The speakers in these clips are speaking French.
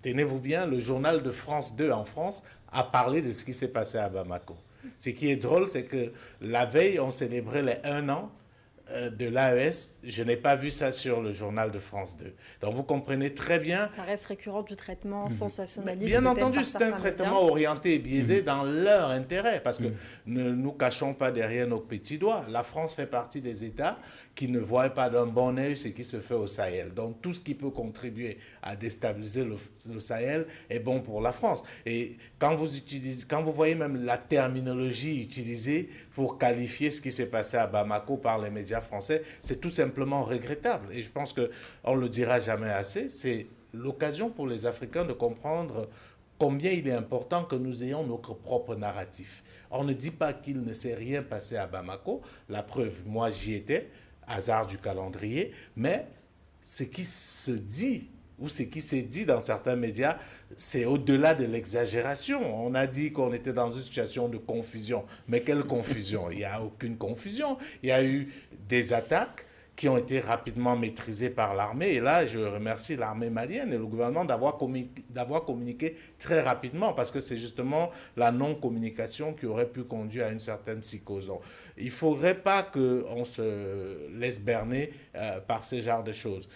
tenez-vous bien, le journal de France 2 en France a parlé de ce qui s'est passé à Bamako. Ce qui est drôle, c'est que la veille, on célébrait les 1 an de l'AES. Je n'ai pas vu ça sur le journal de France 2. Donc vous comprenez très bien. Ça reste récurrent du traitement sensationnaliste. Bien entendu, c'est un traitement orienté et biaisé dans leur intérêt, parce que ne nous cachons pas derrière nos petits doigts. La France fait partie des États qui ne voient pas d'un bon œil ce qui se fait au Sahel. Donc tout ce qui peut contribuer à déstabiliser le Sahel est bon pour la France. Et quand vous voyez même la terminologie utilisée pour qualifier ce qui s'est passé à Bamako par les médias français, c'est tout simplement regrettable. Et je pense qu'on ne le dira jamais assez, c'est l'occasion pour les Africains de comprendre combien il est important que nous ayons notre propre narratif. On ne dit pas qu'il ne s'est rien passé à Bamako, la preuve, moi j'y étais, hasard du calendrier, mais ce qui se dit ou ce qui s'est dit dans certains médias, c'est au-delà de l'exagération. On a dit qu'on était dans une situation de confusion. Mais quelle confusion? Il n'y a aucune confusion. Il y a eu des attaques qui ont été rapidement maîtrisées par l'armée. Et là, je remercie l'armée malienne et le gouvernement d'avoir communiqué très rapidement, parce que c'est justement la non-communication qui aurait pu conduire à une certaine psychose. Donc, il ne faudrait pas qu'on se laisse berner par ce genre de choses.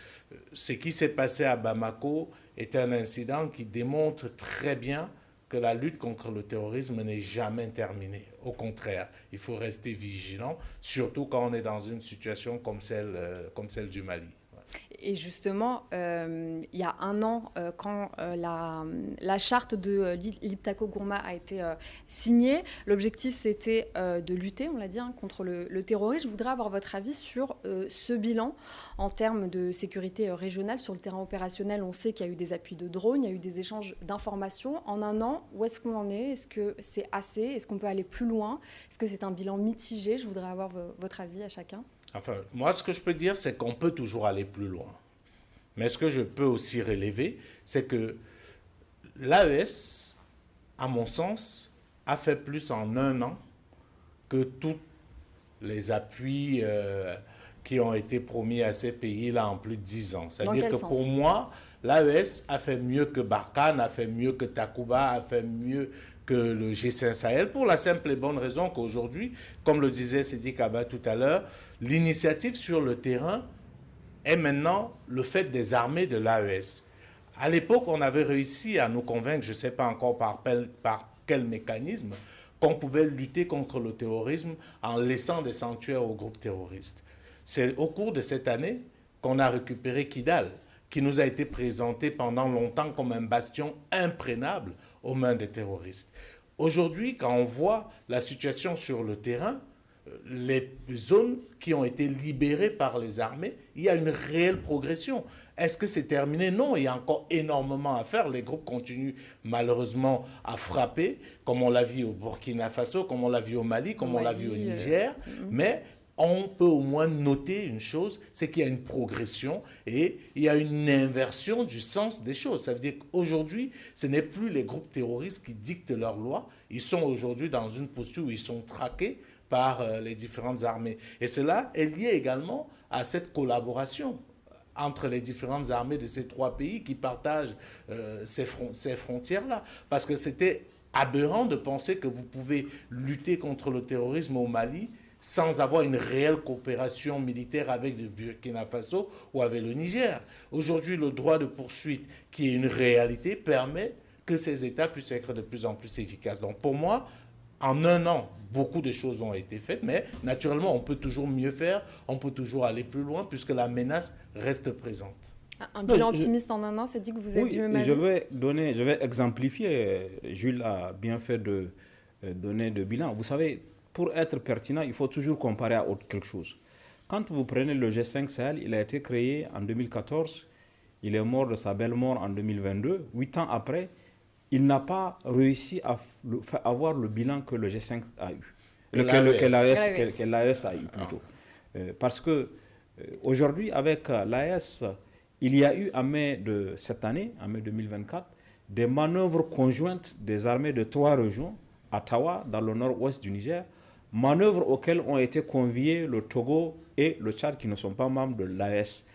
Ce qui s'est passé à Bamako est un incident qui démontre très bien que la lutte contre le terrorisme n'est jamais terminée. Au contraire, il faut rester vigilant, surtout quand on est dans une situation comme celle du Mali. Et justement, il y a 1 an, quand la charte de l'Iptako Gourma a été signée, l'objectif c'était de lutter, on l'a dit, contre le terrorisme. Je voudrais avoir votre avis sur ce bilan en termes de sécurité régionale. Sur le terrain opérationnel, on sait qu'il y a eu des appuis de drones, il y a eu des échanges d'informations. En 1 an, où est-ce qu'on en est? Est-ce que c'est assez? Est-ce qu'on peut aller plus loin? Est-ce que c'est un bilan mitigé? Je voudrais avoir votre avis à chacun. Enfin, moi, ce que je peux dire, c'est qu'on peut toujours aller plus loin. Mais ce que je peux aussi relever, c'est que l'AES, à mon sens, a fait plus en 1 an que tous les appuis qui ont été promis à ces pays-là en plus de 10 ans. C'est-à-dire que pour moi, l'AES a fait mieux que Barkhane, a fait mieux que Takuba, a fait mieux que le G5 Sahel, pour la simple et bonne raison qu'aujourd'hui, comme le disait Sidi Kaba tout à l'heure, l'initiative sur le terrain est maintenant le fait des armées de l'AES. À l'époque, on avait réussi à nous convaincre, je ne sais pas encore par quel mécanisme, qu'on pouvait lutter contre le terrorisme en laissant des sanctuaires aux groupes terroristes. C'est au cours de cette année qu'on a récupéré Kidal, qui nous a été présenté pendant longtemps comme un bastion imprégnable aux mains des terroristes. Aujourd'hui, quand on voit la situation sur le terrain, les zones qui ont été libérées par les armées, il y a une réelle progression. Est-ce que c'est terminé? Non, il y a encore énormément à faire. Les groupes continuent malheureusement à frapper, comme on l'a vu au Burkina Faso, comme on l'a vu au Mali, comme on l'a vu au Niger. Mais on peut au moins noter une chose, c'est qu'il y a une progression et il y a une inversion du sens des choses. Ça veut dire qu'aujourd'hui, ce n'est plus les groupes terroristes qui dictent leurs lois. Ils sont aujourd'hui dans une posture où ils sont traqués par les différentes armées. Et cela est lié également à cette collaboration entre les différentes armées de ces 3 pays qui partagent ces frontières-là. Parce que c'était aberrant de penser que vous pouvez lutter contre le terrorisme au Mali sans avoir une réelle coopération militaire avec le Burkina Faso ou avec le Niger. Aujourd'hui, le droit de poursuite, qui est une réalité, permet que ces États puissent être de plus en plus efficaces. Donc pour moi, en 1 an, beaucoup de choses ont été faites, mais naturellement, on peut toujours mieux faire, on peut toujours aller plus loin, puisque la menace reste présente. Un bilan optimiste en 1 an, c'est dit que vous êtes du même avis. Je vais exemplifier. Jules a bien fait de donner de bilan. Vous savez, pour être pertinent, il faut toujours comparer à autre quelque chose. Quand vous prenez le G5 Sahel, il a été créé en 2014, il est mort de sa belle mort en 2022. 8 ans après, il n'a pas réussi à avoir le bilan que le G5 a eu, que l'AES a eu plutôt. Parce que aujourd'hui, avec l'AES, il y a eu en mai de cette année, en mai 2024, des manœuvres conjointes des armées de 3 régions, à Tawa, dans le nord-ouest du Niger, manœuvres auxquelles ont été conviés le Togo et le Tchad qui ne sont pas membres de l'AES.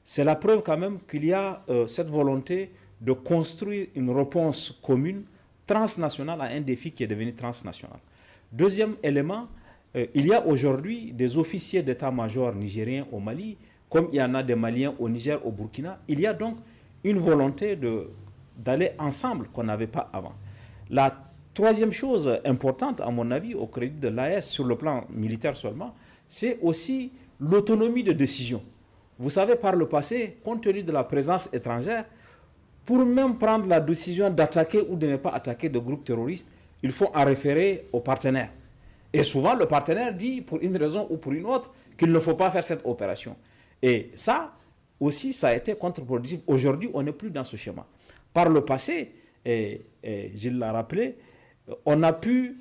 C'est la preuve quand même qu'il y a cette volonté de construire une réponse commune transnationale à un défi qui est devenu transnational. Deuxième élément, il y a aujourd'hui des officiers d'état-major nigériens au Mali, comme il y en a des Maliens au Niger, au Burkina. Il y a donc une volonté d'aller ensemble qu'on n'avait pas avant. La troisième chose importante, à mon avis, au crédit de l'AES sur le plan militaire seulement, c'est aussi l'autonomie de décision. Vous savez, par le passé, compte tenu de la présence étrangère, pour même prendre la décision d'attaquer ou de ne pas attaquer de groupes terroristes, il faut en référer au partenaire. Et souvent, le partenaire dit, pour une raison ou pour une autre, qu'il ne faut pas faire cette opération. Et ça aussi, ça a été contre-productif. Aujourd'hui, on n'est plus dans ce schéma. Par le passé, et Gilles l'a rappelé, on a pu,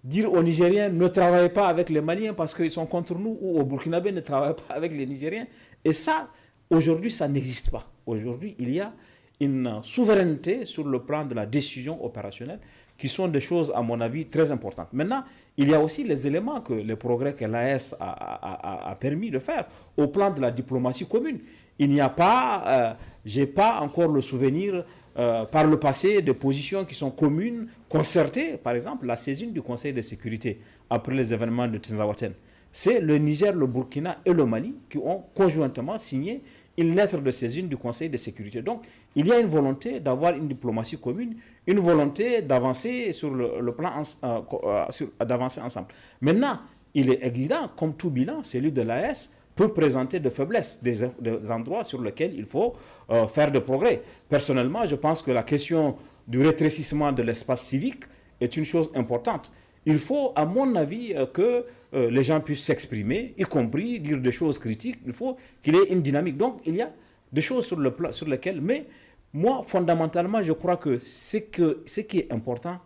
dire aux Nigériens ne travaillez pas avec les Maliens parce qu'ils sont contre nous, ou aux Burkinabés ne travaillez pas avec les Nigériens. Et ça, aujourd'hui, ça n'existe pas. Aujourd'hui, il y a une souveraineté sur le plan de la décision opérationnelle qui sont des choses, à mon avis, très importantes. Maintenant, il y a aussi les éléments les progrès que l'AES a permis de faire au plan de la diplomatie commune. Il n'y a pas, j'ai pas encore le souvenir par le passé de positions qui sont communes, concertées, par exemple la saisine du Conseil de sécurité après les événements de Tinzaouaten. C'est le Niger, le Burkina et le Mali qui ont conjointement signé une lettre de saisine du Conseil de sécurité. Donc, il y a une volonté d'avoir une diplomatie commune, une volonté d'avancer sur le plan, d'avancer ensemble. Maintenant, il est évident, comme tout bilan, celui de l'AES peut présenter de faiblesses, des endroits sur lesquels il faut faire de progrès. Personnellement, je pense que la question du rétrécissement de l'espace civique est une chose importante. Il faut, à mon avis, que les gens puissent s'exprimer, y compris dire des choses critiques. Il faut qu'il y ait une dynamique. Donc, il y a des choses sur lesquelles... Mais moi, fondamentalement, je crois que ce qui est important,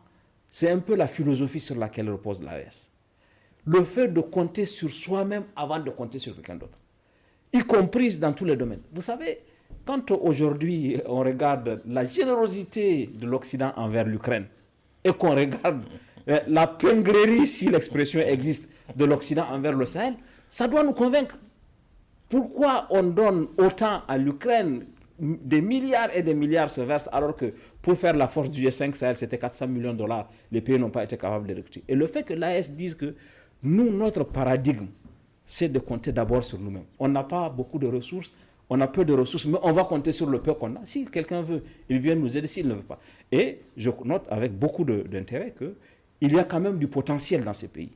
c'est un peu la philosophie sur laquelle repose l'AES. Le fait de compter sur soi-même avant de compter sur quelqu'un d'autre, y compris dans tous les domaines. Vous savez, quand aujourd'hui on regarde la générosité de l'Occident envers l'Ukraine et qu'on regarde la pingrerie, si l'expression existe, de l'Occident envers le Sahel, ça doit nous convaincre. Pourquoi on donne autant à l'Ukraine, des milliards et des milliards se versent, alors que pour faire la force du G5 Sahel, c'était 400 millions de dollars, les pays n'ont pas été capables de recruter. Et le fait que l'AES dise que nous, notre paradigme, c'est de compter d'abord sur nous-mêmes. On n'a pas beaucoup de ressources, on a peu de ressources, mais on va compter sur le peu qu'on a. Si quelqu'un veut, il vient nous aider, s'il ne veut pas. Et je note avec beaucoup d'intérêt qu'il y a quand même du potentiel dans ces pays.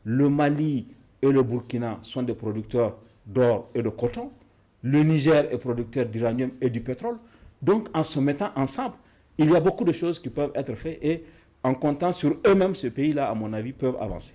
Le Mali et le Burkina sont des producteurs d'or et de coton. Le Niger est producteur d'uranium et du pétrole. Donc, en se mettant ensemble, il y a beaucoup de choses qui peuvent être faites et en comptant sur eux-mêmes, ces pays-là, à mon avis, peuvent avancer.